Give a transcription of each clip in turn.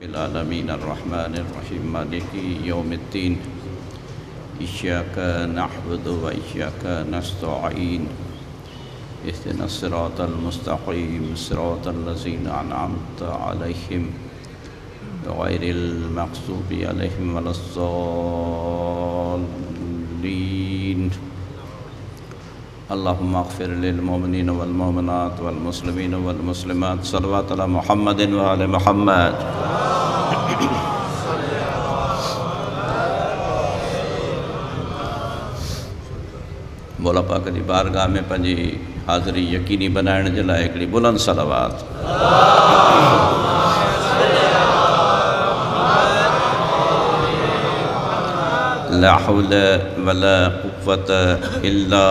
العالمين الرحمن الرحيم مالك يوم الدين إياك نعبد وإياك نستعين اهدنا الصراط المستقيم صراط الذين أنعمت عليهم غير المغضوب عليهم ولا الضالين اللهم اغفر للمؤمنين والمؤمنات والمسلمين والمسلمات صلوات على محمد وعلى محمد मौला पाक की बारगाह में पंहिंजी हाज़िरी यकीनी बनाइण जे लाइ हिकिड़ी बुलंद सलावत ला हौल वला कुव्वत इल्ला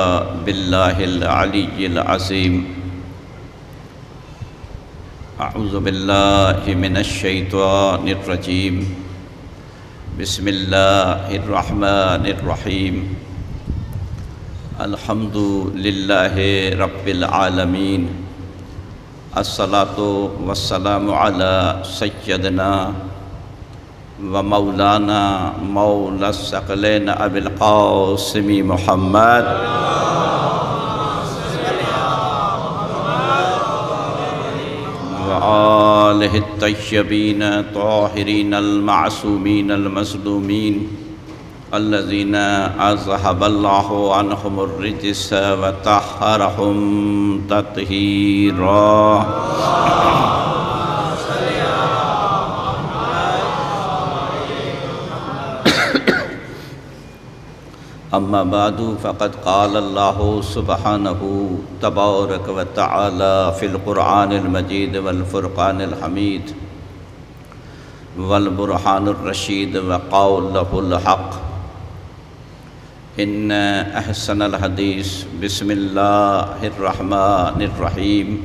बिल्लाहिल अलिय्यिल अज़ीम अऊज़ु बिल्लाहि मिनश शैतानिर रजीम बिस्मिल्लाहिर रहमानिर रहीम अल्हम्दुलिल्लाहि रब्बिल आलमीन अस्सलातु वस्सलामु अला सय्यदना व मौलाना मौला सकलैन अबिल क़ासिमी मुहम्मद व आलिहि तय्यबीन ताहिरीन अल मासूमीन अल मज़लूमीन अल्लज़ीना अज़हबल्लाहु अन्हुमुर रिज्स व तहहरहुम तत्हीरा अम्मा बादु फ़क़द क़ाल अल्लाहु सुब्हानहु तबारक व तआला फ़िल क़ुरआनिल मजीद वल फ़ुरक़ानिल हमीद वल बुरहानुर रशीद व क़ौलुहुल हक़ इन्न अहसनल हदीस बिस्मिल्लाहिर रहमानिर रहीम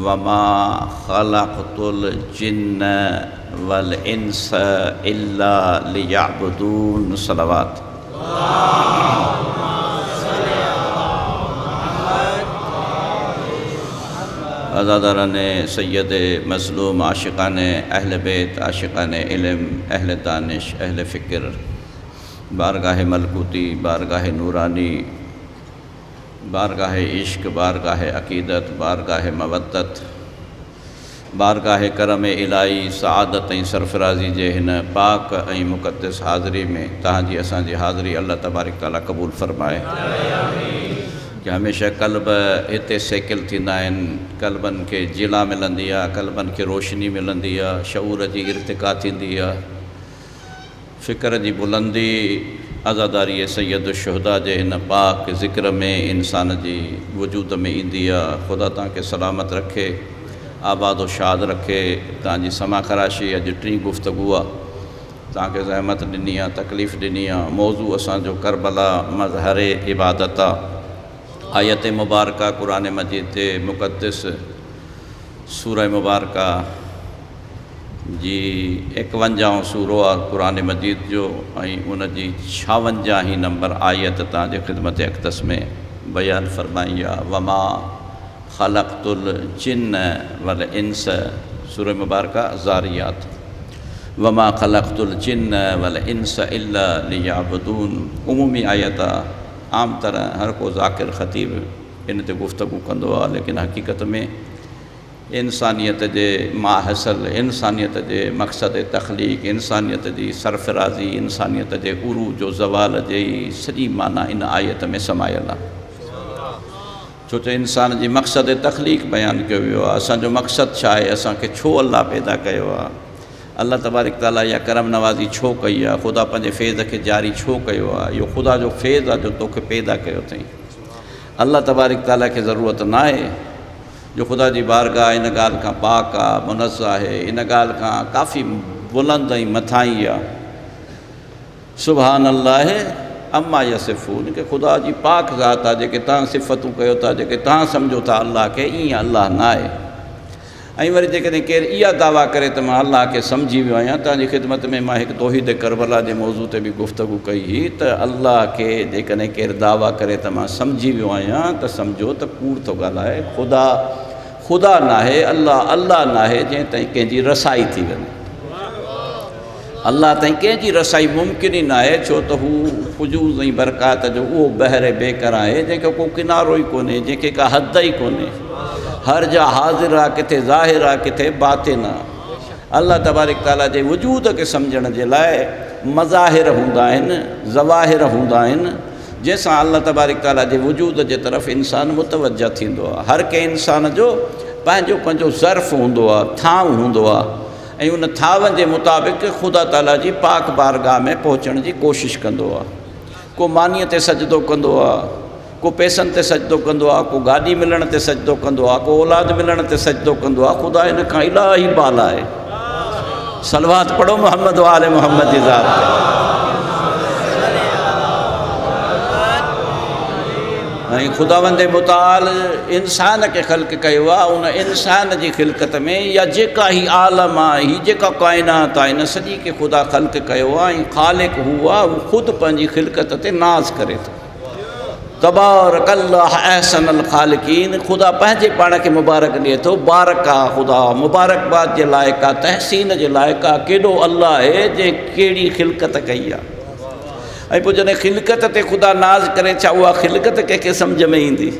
वमा खलक़तुल जिन्न वल इंस इल्ला लियअबुदून सलावत अज़ादारान सैयद मज़लूम आशिक़ान अहलबीत आशिक़ान इल्म अहल दानिश अहल फ़िक्र बारगाह मलकूती बारगाह नूरानी बारगाह इश्क बारगाह अक़ीदत बारगाह मवद्दत बारगाह करम इलाही सआदत ऐं सरफराज़ी जे हिन पाक ऐं मुक़द्दस हाज़िरी में तव्हांजी असांजी हाज़िरी अल्लाह तबारक ताला क़बूल फ़रमाए कि हमेशह क़ल्ब हिते सेकिल थींदा आहिनि क़ल्बनि खे जिला मिलंदी आहे क़ल्बनि खे रोशनी मिलंदी आहे शऊर जी इर्तिका थींदी आहे फ़िक्र जी बुलंदी आज़ादारी सैयद शुहदा जे हिन पाक ज़िक्र में इंसान जी वजूद में ईंदी आहे ख़ुदा तव्हांखे सलामत रखे आबाद व शाद रखे तव्हांजी समा ख़राशी अॼु टी गुफ़्तगू आहे तव्हांखे ज़हमत ॾिनी आहे तकलीफ़ ॾिनी आहे मौज़ू असांजो करबला मज़हर-ए-इबादत आहे आयत मुबारका क़ुरान मजीद जे मुक़द्दस सूरह मुबारका जी 51 सूरो आहे क़ुरान मजीद जो ऐं उन जी 56 नंबर आयत तव्हांजे ख़िदमत अक़दस में बयान फ़रमाई आहे वमा ख़लक़तुल जिन्न वल इंस सूरह मुबारका ज़ारियात वमा ख़लक़तुल जिन्न वल इंस इल्ला लियअबुदून उमूमी आयत आहे आम तरह हर को ज़ाकिर ख़तीब इन ते गुफ़्तगू कंदो आहे लेकिन हक़ीक़त में इंसानियत जे माहसल इंसानियत जे मक़सद तख़लीक़ इंसानियत जी सरफ़राज़ी इंसानियत जे उरूज जो ज़वाल जी सॼी माना इन आयत में समायल आहे छो त इंसान जी मक़सद तख़लीक़ बयानु कयो वियो आहे असांजो मक़सदु छा आहे असांखे छो अल्लाह पैदा कयो आहे अल्लाह तबारक ताला या करम नवाज़ी छो कई आहे ख़ुदा पंहिंजे फ़ैज़ खे जारी छो कयो आहे इहो ख़ुदा जो फ़ैज़ आहे जो तोखे पैदा कयो अथई अल्लाह तबारक ताला खे ज़रूरत न आहे जो ख़ुदा जी बारगाह इन ॻाल्हि खां पाक आहे मुनज़्ज़ह आहे इन ॻाल्हि खां काफ़ी बुलंद ऐं मथां ई आहे सुभान अल्लाह अम्मा यसिफ़ून कि ख़ुदा जी पाक ज़ात आहे जेके तव्हां सिफ़तूं कयो था जेके तव्हां सम्झो था अल्लाह खे ईअं अल्लाह न आहे ऐं वरी जेकॾहिं केरु इहा दावा करे त मां अल्लाह खे सम्झी वियो आहियां तव्हांजी ख़िदमत में मां हिकु तौहीद करबला जे मौज़ू ते बि गुफ़्तगू कई हुई त अल्लाह खे जेकॾहिं केरु दावा करे त मां सम्झी वियो आहियां त सम्झो त कूड़ थो ॻाल्हाए ख़ुदा ख़ुदा नाहे अल्लाह अल्लाह नाहे जंहिं ताईं कंहिंजी रसाई थी वञे अल्लाह ताईं कंहिंजी रसाई मुमकिन ई न आहे, छो त हू फुजूज़ ऐं बरक़ात जो उहो बहर बेकर आहे जंहिंखे को किनारो ई कोन्हे, जंहिंखे का हद ई कोन्हे। हर जा हाज़िर आहे, किथे ज़ाहिर आहे, किथे बातिन आहे। अल्लाह तबारक ताला जे वजूद खे सम्झण जे लाइ मज़ाहिर हूंदा आहिनि, ज़वाहिर हूंदा आहिनि, जंहिंसां अल्लाह तबारक ताला जे वजूद जे तरफ़ इंसान मुतवजा थींदो आहे। हर कंहिं इंसान जो पंहिंजो पंहिंजो ज़र्फ़ हूंदो आहे, थांव हूंदो आहे, ऐं उन थांवनि जे मुताबिक़ ख़ुदा ताला जी पाक बारगाह में पहुचण जी कोशिशि कंदो आहे। को मानीअ ते सजदो कंदो आहे, को पैसनि ते सजदो कंदो आहे, को गाॾी मिलण ते सजदो कंदो आहे, को औलाद मिलण ते सजदो कंदो आहे। ख़ुदा इन खां इलाही बाला आहे। सलवात पढ़ो मोहम्मद वाले मोहम्मद जी ज़ात ते। ऐं ख़ुदावंद मुताल इंसान खे ख़ल्क़ कयो आहे। उन इंसान जी ख़िलक़त में या जेका ही आलम आहे, ही जेका काइनात आहे, इन सॼी खे ख़ुदा ख़ल्क़ कयो आहे। ऐं ख़ालिक़ हू आहे, हू ख़ुदि पंहिंजी ख़िलक़त ते नाज़ करे थो। तबारकल्लाह अहसनुल ख़ालिक़ीन। ख़ुदा पंहिंजे पाण खे मुबारक ॾिए थो। बारक आहे ख़ुदा, मुबारकबाद जे लाइक़ु आहे, तहसीन जे लाइक़ु आहे। केॾो अल्लाह आहे जंहिं कहिड़ी ख़िलक़त कई आहे। ऐं पोइ जॾहिं ख़िलक़त ते ख़ुदा नाज़ करे, छा उहा ख़िलक़त कंहिंखे सम्झ में ईंदी?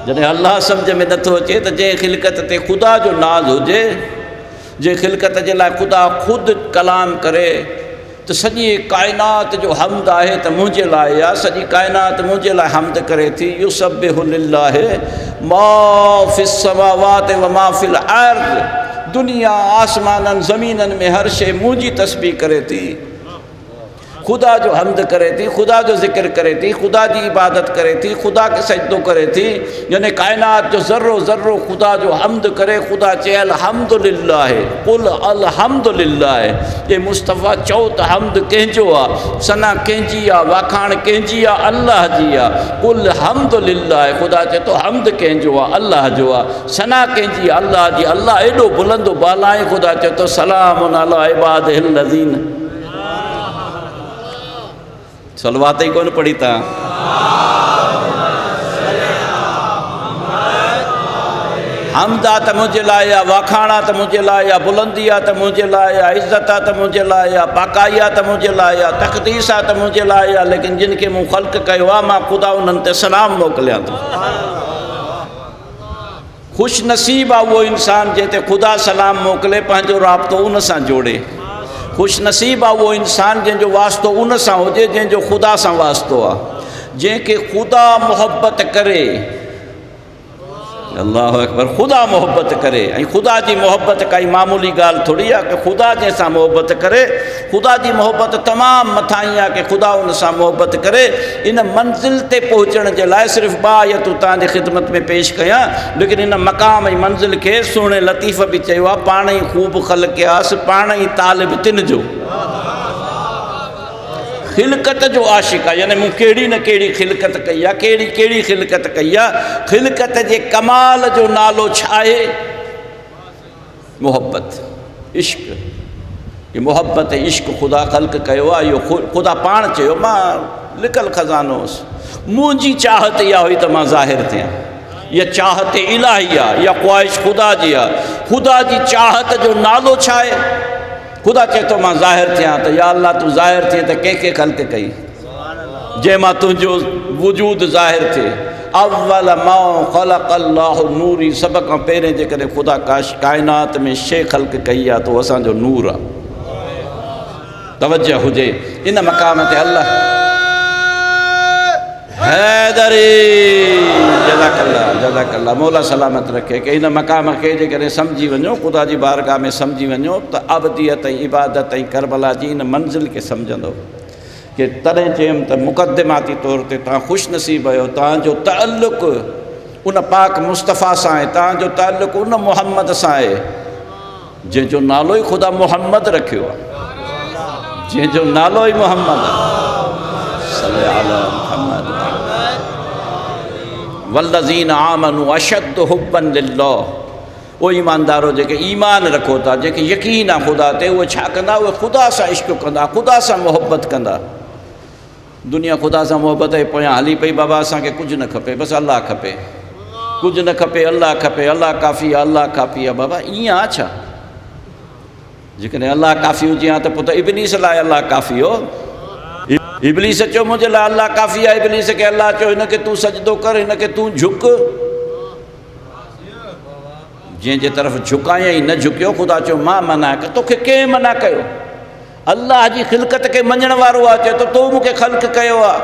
जॾहिं अल्लाह सम्झ में नथो अचे त जंहिं ख़िलक़त ते ख़ुदा जो नाज़ हुजे, जंहिं ख़िलक़त जे लाइ ख़ुदा ख़ुदि कलाम करे त सॼी काइनात जो हम्द आहे त मुंहिंजे लाइ आहे, सॼी काइनात मुंहिंजे लाइ हम्द करे थी। युसब्बिहु लिल्लाहि मा फिस समावाति व मा फिल अर्ज़। दुनिया आसमाननि ज़मीननि में हर शइ मुंहिंजी तस्बीह करे थी, ख़ुदा जो हम्द करे थी, ख़ुदा जो ज़िक्र करे थी, ख़ुदा जी इबादत करे थी, ख़ुदा खे सजदो करे थी। यानी काइनात जो ज़र्रो ज़र्रो ख़ुदा जो हम्द करे। ख़ुदा चए अल्हम्दुलिल्लाह, कुल अल्हम्दुलिल्लाह। ये मुस्तफ़ा चओ त हम्द कंहिंजो आहे, सना कंहिंजी आहे, वाखाण कंहिंजी आहे, अल्लाह जी आहे। कुल हम्दुलिल्लाह, ख़ुदा चए थो हम्द कंहिंजो आहे, अल्लाह जो आहे। सना कंहिंजी आहे, अल्लाह जी। अल्लाह एॾो बुलंदो बाला आहे। ख़ुदा चए थो सलामुन अला इबादिहिल्लज़ीन। सलवात ही कौन पढ़ी था? हमदा त मुंहिंजे लाइ आहे, वाखाणा त मुंहिंजे लाइ आहे, बुलंदी आहे त मुंहिंजे लाइ आहे, इज़त आहे त मुंहिंजे लाइ आहे, पाकाई आहे त मुंहिंजे लाइ आहे, तक़दीस आहे त मुंहिंजे लाइ आहे। लेकिन जिन खे मूं ख़ल्क़ कयो आहे, मां ख़ुदा उन्हनि ते सलाम मोकिलियां थो। ख़ुशि नसीब आहे उहो इंसान जंहिं ते ख़ुदा सलाम मोकिले, पंहिंजो राब्तो उन सां जोड़े। ख़ुशि नसीब आहे उहो इंसान जंहिंजो वास्तो उन सां हुजे जंहिंजो ख़ुदा सां वास्तो आहे। जंहिंखे ख़ुदा मोहबत करे, अल्लाह अकबर, ख़ुदा मोहबत करे। ऐं ख़ुदा जी मोहबत काई मामूली ॻाल्हि थोरी आहे कि ख़ुदा जंहिंसां मोहबत करे, ख़ुदा जी मोहबत तमामु मथां ई आहे कि ख़ुदा उन सां मोहबत करे। इन मंज़िल ते पहुचण जे लाइ सिर्फ़ु 2 आयतूं तव्हांजी ख़िदमत में पेश कयां। लेकिन इन मक़ाम ऐं मंज़िल खे सुहिणे लतीफ़ बि चयो आहे, पाण ई ख़ूब ख़ल्क़ियास, पाण ई तालिब तिन जो ख़िलक़त जो आशिक़ आहे। यानी मूं कहिड़ी न कहिड़ी ख़िलक़त कई आहे, कहिड़ी कहिड़ी ख़िलक़त कई आहे। ख़िलक़त जे कमाल जो नालो छा आहे? मोहब्बत, इश्क़। ये मोहब्बत इश्क़ ख़ुदा ख़ल्क़ कयो आहे। इहो ख़ुदा पाण चयो, मां लिकल ख़ज़ानो हुउसि, मुंहिंजी चाहत इहा हुई त मां ज़ाहिर थियां। इहा चाहत इलाही आहे, इहा ख़्वाहिश ख़ुदा जी आहे। ख़ुदा जी चाहत जो नालो छा आहे? ख़ुदा चए थो मां ज़ाहिर थियां। त या अल्लाह तूं ज़ाहिर थिए त कंहिंखे ख़ल्क़ कई जंहिं मां तुंहिंजो वजूद ज़ाहिर थिए? अव्वल मा ख़लक़ल्लाहु नूरी। सभ खां पहिरें जेकॾहिं ख़ुदा काइनात में शइ ख़ल्क़ कई आहे त उहो असांजो नूर आहे। तवज्जो हुजे इन मक़ाम ते। अल्लाह हैदरी जज़ाकल्लाह जज़ाकल्लाह, मौला सलामत रखे कि इन मक़ाम खे जेकॾहिं सम्झी वञो, ख़ुदा जी बारगाह में सम्झी वञो त अबदियत ऐं इबादत ऐं करबला जी इन मंज़िल खे सम्झंदो। कि तॾहिं चयुमि त मुक़दमाती तौर ते तव्हां ख़ुशि नसीब आहियो। तव्हांजो ताल्लुक़ उन पाक मुस्तफ़ा सां आहे, तव्हांजो ताल्लुक़ उन मुहम्मद सां आहे जंहिंजो नालो ई ख़ुदा मुहम्मद रखियो आहे, जंहिंजो नालो ई मुहम्मद आहे। वल्लज़ीन आमनू अशद्दु हुब्बन लिल्लाह। उहे ईमानदारो जेके ईमान रखो था, जेके यकीन आहे ख़ुदा ते, उहे छा कंदा? उहे ख़ुदा सां इश्क़ कंदा, ख़ुदा सां मोहबत कंदा। दुनिया ख़ुदा सां मोहबत जे पोयां हली पई, बाबा असांखे कुझु न खपे, बसि अल्लाह खपे, कुझु न खपे, अल्लाह खपे, अल्लाह काफ़ी आहे, अल्लाह काफ़ी आहे। बाबा ईअं आहे छा? जेकॾहिं अलाह काफ़ी हुजे हा त पोइ त इब्लीस लाइ अलाह काफ़ी हो। इब्लीस चयो मुंहिंजे लाइ अलाह काफ़ी आहे। इब्लीस खे अलाह चयो हिनखे तूं सजदो कर, हिनखे तूं झुक। जंहिंजे तरफ़ झुकायई न झुकियो, ख़ुदा चयो मां मना कयो। तोखे कंहिं मना कयो? अल्लाह जी ख़िलकत खे मञण वारो आहे, चए तो मूंखे ख़ल्क़ कयो आहे।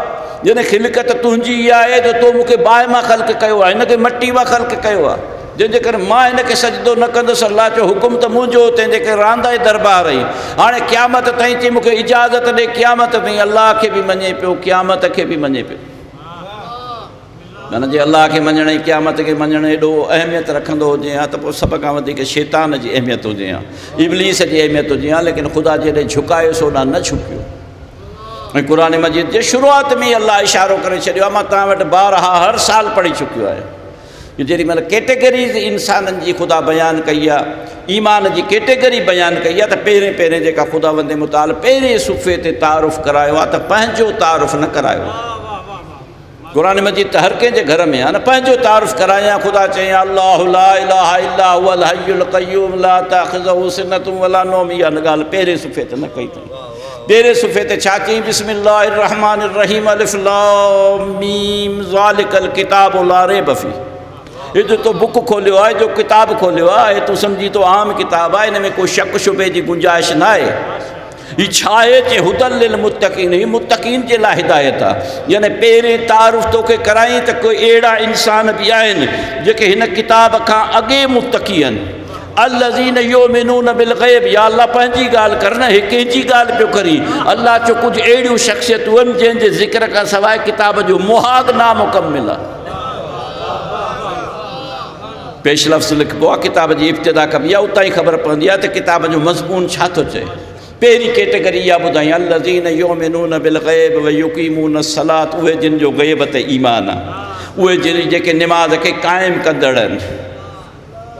जॾहिं ख़िलकत तुंहिंजी इहा आहे त तो मूंखे बाहि मां ख़ल्क़ कयो आहे, हिनखे मटी मां ख़ल्क़ कयो आहे, जंहिंजे करे मां हिनखे सजदो न कंदुसि। अल्लाह चयो हुकुम त मुंहिंजो, तंहिंजे करे रांदा ई दरबार आई। हाणे क़यामत ताईं चई मूंखे इजाज़त ॾे, क़यामत ताईं अल्लाह खे बि मञे पियो, क़यामत खे बि मञे पियो। माना जे अल्लाह खे मञण ऐं क़यामत खे मञणु एॾो अहमियत रखंदो हुजे हा त पोइ सभ खां वधीक शैतान जी अहमियत हुजे हा, इब्लीस जी अहमियत हुजे हा। लेकिन ख़ुदा जॾहिं झुकायोसि होॾां न झुकियो। ऐं क़ुर मजीद जे शुरूआत में ई अल्लाह इशारो करे छॾियो आहे। मां तव्हां वटि बारहा हर साल पढ़ी चुकियो आहियां। जेॾी महिल कैटेगरीज़ इंसाननि जी ख़ुदा बयानु कई आहे, ईमान जी कैटेगरी बयानु कई आहे, त पहिरें पहिरें जेका ख़ुदा वंदे मुताल पहिरें सुफ़े ते तारुफ़ करायो आहे, त पंहिंजो तारुफ़ न करायो। क़ुर मजीद त हर कंहिंजे घर में आहे न, पंहिंजो तारुफ़ करायां। ख़ुदा चई अल्लाहु ला इलाहा इल्ला हुवल हय्युल क़य्यूम ला ताख़ुज़हु सिनतुन वला नौम। इहा ॻाल्हि पहिरें सुफ़े ते न कई अथई। पहिरें सुफ़े ते छा चई? बिस्मिल्लाहिर रहमानिर रहीम अलिफ लाम मीम ज़ालिकल किताबु ला रैब फ़ीह। हे जो तो बुक खोलियो आहे, जो किताब खोलियो आहे, तूं सम्झी तो आम किताब आहे, हिन में को शक शुबे जी गुंजाइश न आहे। हीअ छा आहे? चए हुदल लिल मुत्तक़ीन, हीअ मुत्तक़ीन जे लाइ हिदायत आहे। यानी पहिरें तारुफ़ तोखे कराई त कोई अहिड़ा इंसान बि आहिनि जेके हिन किताब खां अॻे मुत्तक़ी आहिनि। अल्लज़ीन युमिनून बिल ग़ैब। या अल्लाह पंहिंजी ॻाल्हि कर न, हे कंहिंजी ॻाल्हि पियो करी? अल्लाह चयो कुझु अहिड़ियूं शख़्सियतूं आहिनि जंहिंजे ज़िक्र खां सवाइ किताब जो मुहाद नामुकम्मिल आहे। पेश लफ़्ज़ लिखबो आहे, किताब जी इब्तिदा कबी आहे, उतां ई ख़बर पवंदी आहे त किताब जो मज़मून छा थो चए। पहिरीं कैटेगरी इहा ॿुधाई, अल्लज़ीन युमिनून बिल ग़ैब व युक़ीमून सलात। उहे जिन जो ग़ैब ते ईमान आहे, उहे जिन जेके निमाज़ खे क़ाइमु कंदड़ आहिनि।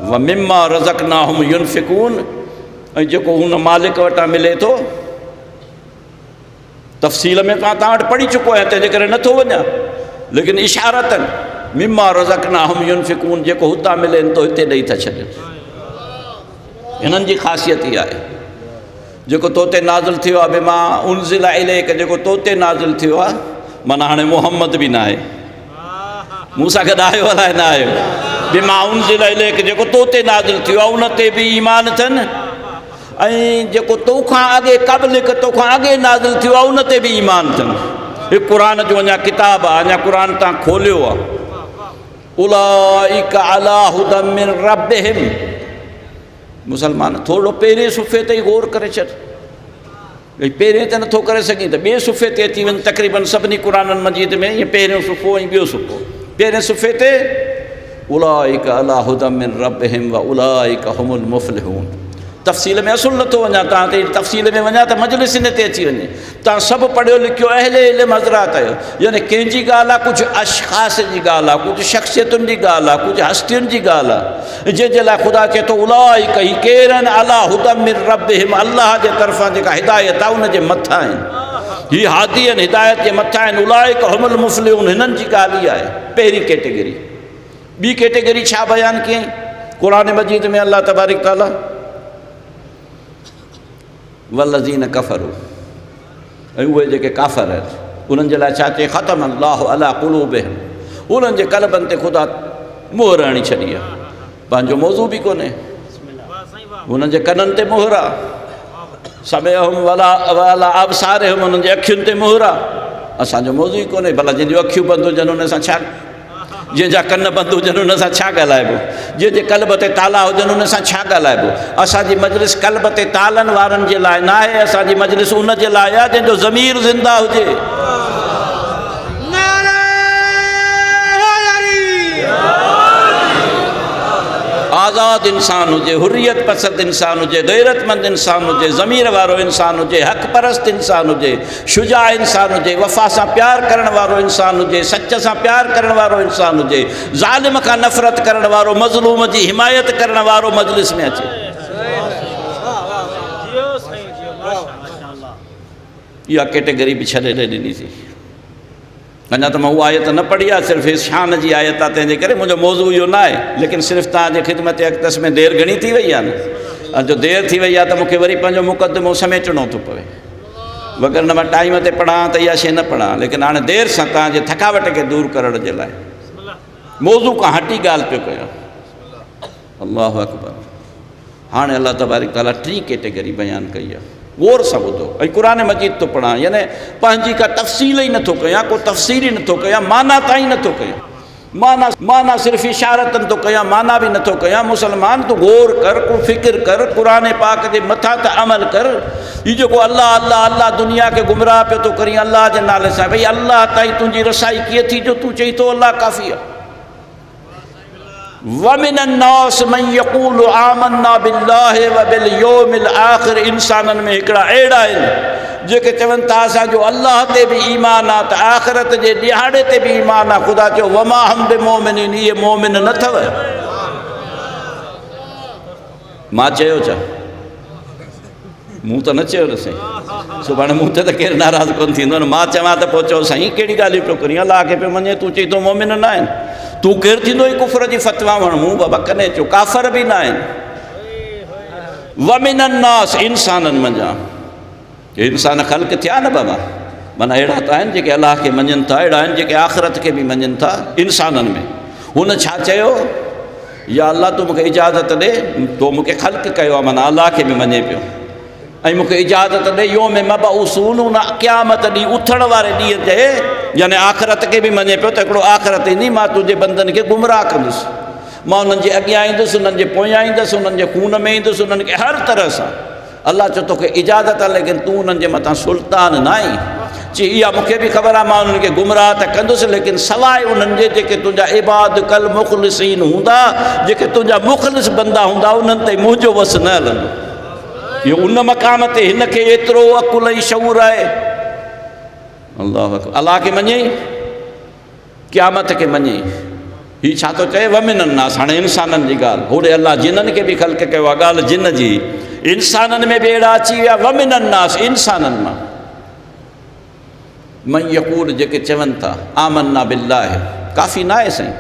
व मिम्मा रज़क़नाहुम युनफ़िकून। ऐं जेको हुन मालिक वटां मिले थो, तफ़सील में मां तव्हां वटि पढ़ी चुको आहियां, तंहिंजे करे नथो वञा, लेकिन इशारतन मिम्मा रज़क़नाहुम युनफ़िकून, जेको हुतां मिलेनि थो हिते ॾेई था छॾनि। हिननि जी ख़ासियत इहा आहे। जेको तो ते नाज़िल थियो आहे, बिमा उनज़िला इलैक, जेको तो ते नाज़िल थियो आहे, माना हाणे मुहम्मद बि न आहे, मूंसां गॾु आयो अलाए न आयो। बिमा उनज़िला इलैक, जेको तो ते नाज़िल थियो आहे, उन ते बि ईमान अथनि। ऐं जेको तोखां अॻे क़ब्लिक, तोखां अॻे नाज़िल थियो आहे, उन ते बि ईमान अथनि। हीउ क़ुर जो अञा किताब आहे, अञा क़ुर तव्हां खोलियो आहे। उलाइका अला हुदम मिन रब्बिहिम। मुसलमान थोरो पहिरें सुफ़े ते ई गौर करे छॾ। भई पहिरें त नथो करे सघीं त ॿिए सुफ़े ते अची वञ। तक़रीबन सभिनी क़ुर मजीद में ईअं पहिरियों सुफ़ो ऐं ॿियो सुफ़ो। पहिरें सुफ़े ते उलाइका अला हुदम मिन रब्बिहिम व उलाइका हुमुल मुफ़्लिहून। तफ़सील में असुल नथो वञा, तव्हां ते तफ़सील में वञा त मजलिस इन ते अची वञे। तव्हां सभु पढ़ियो लिखियो अहले इल्म हज़रात आहियो, यानी कंहिंजी ॻाल्हि आहे, कुझु अशख़ास जी ॻाल्हि आहे, कुझु शख़्सियतुनि जी ॻाल्हि आहे, कुझु हस्तियुनि जी ॻाल्हि आहे, जंहिंजे लाइ ख़ुदा चए थो उलाइका ही केरु आहिनि अला हुदम मिन रब्बिहिम। अल्लाह जे तरफ़ां जेका हिदायत आहे उन जे मथां आहिनि। हीअ हादी आहिनि, हिदायत जे मथां आहिनि। उलाइका हुमुल मुफ़्लिहून, हिननि जी ॻाल्हि इहा आहे पहिरीं कैटेगरी। ॿी कैटेगरी छा बयानु कयईं क़ुर मजीद में? अल्लाह तबारक ताला वल्लज़ीन कफ़रू, ऐं उहे जेके काफ़िर आहिनि, उन्हनि जे लाइ छा चए? ख़तम अल्लाहु अला क़ुलूबिहिम। उन्हनि जे क़ल्बनि ते ख़ुदा मोहर हणी छॾी आहे। पंहिंजो मौज़ू बि कोन्हे। उन्हनि जे कननि ते मोहर आहे। समिअहुम वला अबसारिहिम, उन्हनि जे अखियुनि ते मोहर आहे। असांजो मौज़ू ई कोन्हे। भला जंहिंजूं अखियूं बंदि हुजनि उन सां छा, जंहिंजा कन बंदि हुजनि उन सां छा ॻाल्हाइबो? जंहिंजे क़ल्ब ते ताला हुजनि उन सां छा ॻाल्हाइबो? असांजी मजलिस क़ल्ब ते तालनि वारनि जे लाइ न आहे। असांजी मजलिस उन जे लाइ आहे जंहिंजो ज़मीर ज़िंदा हुजे। आज़ाद इंसान हुजे, हुर्रियत पसंद इंसान हुजे, गैरतमंद इंसान हुजे, ज़मीर वारो इंसान हुजे, हक़ परस्त इंसान हुजे, शुजा इंसान हुजे, वफ़ा सां प्यार करण वारो इंसान हुजे, सच सां प्यार करण वारो इंसान हुजे, ज़ालिम खां नफ़रत करण वारो, मज़लूम जी हिमायत करण वारो मजलिस में अचे। इहा कैटेगरी बि छॾे ॾिनीसीं। अञा त मां उहा आयत न पढ़ी आहे, सिर्फ़ु शान जी आयत आहे, तंहिंजे करे मुंहिंजो मौज़ू इहो न आहे। लेकिन सिर्फ़ु तव्हांजे ख़िदमत अक़दस में देरि घणी थी वई आहे न, जो देरि थी वई आहे त मूंखे वरी पंहिंजो मुक़दमो समेटणो थो पवे, वग़ैरह मां टाइम ते पढ़ां त इहा शइ न पढ़ां, लेकिन हाणे देरि सां तव्हांजे थकावट खे दूरि करण जे लाइ मौज़ू खां हटी ॻाल्हि पियो कयां। अल्लाहु अकबर। हाणे अलाह तबारक ताला टी कैटेगरी बयानु कई आहे, गौर सां ॿुधो। ऐं क़ुर मजीद थो पढ़ां, यानी पंहिंजी का तफ़सील ई नथो कयां, को तफ़सीर ई नथो कयां, माना ताईं नथो कयां, माना सिर्फ़ु इशारतनि थो कयां, माना बि नथो कयां। मुसलमान तूं गौर कर, को फ़िक्र कर, क़ुर पाक जे मथां त अमल कर। हीउ जेको अल्लाह अल्लाह अल्लाह दुनिया खे गुमराह पियो थो करीं अल्लाह जे नाले सां, भई अल्लाह ताईं तुंहिंजी रसाई कीअं थी जो तूं चई थो अल्लाह काफ़ी आहे। वमिन अन्नास मन यक़ूलु आमन्ना बिल्लाहि व बिल यौमिल आख़िर। इंसाननि में हिकिड़ा अहिड़ा आहिनि जेके चवनि था असांजो अल्लाह ते बि ईमान आहे, त आख़िरत जे ॾिहाड़े ते बि ईमान आहे। ख़ुदा चयो वमा हम बिमोमिनीन, इहे मोमिन न अथव। मां चयो छा? मूं त न चयो न साईं, सुभाणे मूं ते त केरु नाराज़ कोन थींदो न। मां चवां त पोइ चओ साईं कहिड़ी ॻाल्हियूं पियो करीं, अलाह खे पियो मञे, तूं चई थो मोमिन न आहिनि। तूं केरु थींदो ई कुफर जी फतवा वण? मूं बाबा कॾहिं चयो काफ़र बि न आहिनि। वमिन अन्नास, इंसाननि मंझां। इंसान ख़ल्क़ थिया न बाबा, माना अहिड़ा त आहिनि जेके अलाह खे मञनि था, अहिड़ा आहिनि जेके आख़िरत खे बि मञनि था। इंसाननि में हुन छा चयो? या अल्लाह तूं मूंखे इजाज़त ॾे, तो मूंखे ख़ल्क़ कयो आहे, माना अलाह खे बि मञे पियो, ऐं मूंखे इजाज़त ॾे यो में मबऊसून, उन क़यामत ॾींहुं उथण वारे ॾींहं ते, यानी आख़िरत खे बि मञे पियो त हिकिड़ो आख़िरत ईंदी, मां तुंहिंजे बंदनि खे गुमराह कंदुसि, मां उन्हनि जे अॻियां ईंदुसि, उन्हनि जे पोयां ईंदुसि, उन्हनि जे खून में ईंदुसि, उन्हनि खे हर तरह सां। अल्लाह चयो तोखे इजाज़त आहे, लेकिन तूं उन्हनि जे मथां सुल्तान न आहीं। चई इहा मूंखे बि ख़बर आहे, मां उन्हनि खे गुमराह त कंदुसि, लेकिन सवाइ उन्हनि जे जेके तुंहिंजा इबाद कल मुख़लिसीन हूंदा, जेके तुंहिंजा मुख़लिस बंदा हूंदा, उन्हनि ते मुंहिंजो वस न हलंदो। इहो उन मक़ाम ते हिन खे एतिरो अकुल ऐं शऊर आहे। अल्लाहु अकबर। अलाह खे मञे, क़यामत खे मञे। हीउ छा थो चए? वमिन अन्नास। हाणे इंसाननि जी ॻाल्हि, होॾे अलाह जिननि खे बि ख़ल्क़ कयो आहे, ॻाल्हि जिन जी। इंसाननि में बि अहिड़ा अची विया। वमिन अन्नास, इंसाननि मां। मन यक़ूल, जेके चवनि था आमन्ना बिल्लाह, काफ़ी न आहे साईं।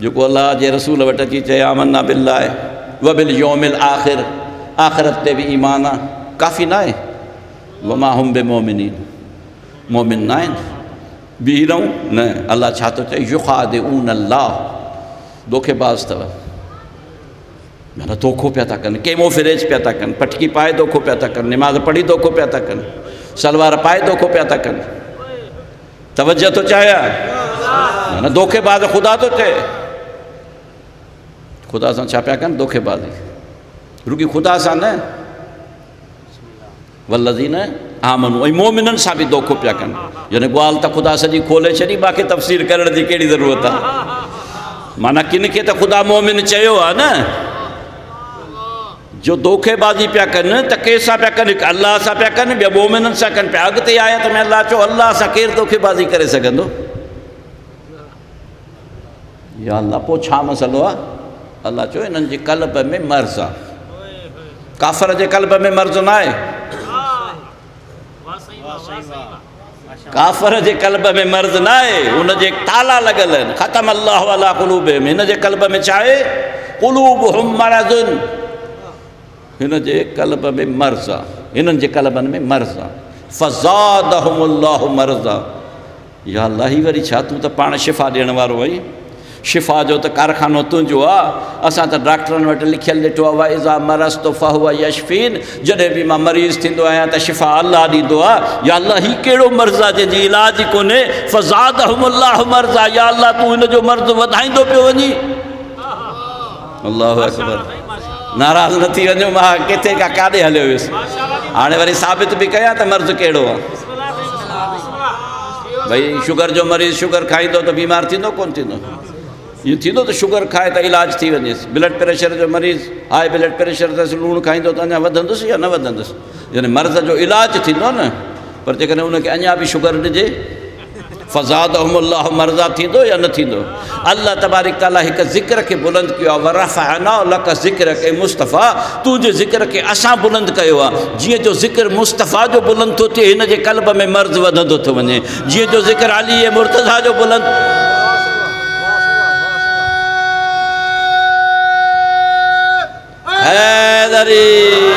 जेको अलाह जे रसूल वटि अची चए आमन्ना बिल्लाह व बिल यौमिल आख़िर, आख़िरत ते बि ईमान आहे, काफ़ी न आहे। वमा हुम बिमोमिनीन, मोमिन न आहिनि। बीह रहूं न। अल्लाह छा थो चए? युख़ादिऊन अल्लाह, धोखेबाज़ अथव, माना धोखो पिया था कनि, केमो फिरेज पिया था कनि, पटकी पाए धोखो पिया था कनि, निमाज़ पढ़ी धोखो पिया था कनि, सलवार पाए धोखो पिया था कनि। तवज्जो थो चाहियां, माना धोखेबाज़ ख़ुदा थो चए। ख़ुदा सां छा पिया कनि? धोखेबाज़ी। रुॻी ख़ुदा सां न, वल्लज़ीन आमनू, ऐं मोमिननि सां बि धोखो पिया कनि। यानी ॻाल्हि त ख़ुदा सॼी खोले छॾी, बाक़ी तफ़सीर करण जी कहिड़ी ज़रूरत आहे? माना किन खे त ख़ुदा मोमिन चयो आहे न, जो धोखेबाज़ी पिया कनि त कंहिंसां पिया कनि? हिकु अलाह सां पिया कनि, ॿिया मोमिननि सां कनि पिया। अॻिते आयत में अलाह चयो अलाह सां केरु धोखेबाज़ी करे सघंदो? या अलाह, पोइ छा मसइलो आहे? अलाह चयो हिननि जे क़ल्ब में मर्ज़ आहे। काफ़र जे क़ल्ब में मर्ज़ न आहे। काफ़र जे क़ल्ब में मर्ज़ न आहे, हुनजे ताला लॻल आहिनि। ख़तम अल्लाहु अला क़ुलूबिहिम, हिन जे क़ल्ब में छा आहे? क़ुलूबुहुम मरज़ुन, हिन जे क़ल्ब में मर्ज़ आहे, हिननि जे क़ल्बनि में मर्ज़ आहे। फ़ज़ादहुमुल्लाहु मर्ज़ा। या अल्लाह, ही वरी छा? तूं त पाण शिफ़ा ॾियण वारो आहीं। शिफ़ा जो त कारखानो तुंहिंजो आहे। असां त डॉक्टरनि वटि लिखियलु ॾिठो आहे, वा इज़ा मरज़तु फ़हुव यशफ़ीन, जॾहिं बि मां मरीज़ थींदो आहियां त शिफ़ा अलाह ॾींदो आहे। या अल्लाह, हीउ कहिड़ो मर्ज़ आहे जंहिंजी इलाज ई कोन्हे? फ़ज़ादहुमुल्लाहु मर्ज़ा। या अल्लाह, तूं हिन जो मर्ज़ वधाईंदो पियो वञी। अल्लाहु अकबर। नाराज़ न थी वञो, मां किथे खां काॾे हलियो वियुसि। हाणे वरी साबित बि कयां त मर्ज़ कहिड़ो आहे। भई शुगर जो मरीज़ शुगर खाईंदो त बीमार थींदो कोन थींदो? इहो थींदो त शुगर खाए त इलाज थी वञेसि। ब्लड प्रेशर जो मरीज़ हाई ब्लड प्रेशर अथसि, लूणु खाईंदो त अञा वधंदुसि या न वधंदुसि? यानी मर्ज़ जो इलाज थींदो न। पर जेकॾहिं उनखे अञा बि शुगर ॾिजे, फ़ज़ादहुमुल्लाहु मर्ज़ा थींदो या न थींदो? अल्लाह तबारक ताला हिकु ज़िक्र खे बुलंद कयो आहे। वरफ़अना लक ज़िक्र के मुस्तफ़ा, तुंहिंजे ज़िक्र खे असां बुलंद कयो आहे। जीअं जो ज़िक्र मुस्तफ़ा जो बुलंद थो थिए, हिन जे क़ल्ब में मर्ज़ वधंदो थो वञे। जीअं जो ज़िक्र अली मुर्तज़ा जो बुलंद, वारी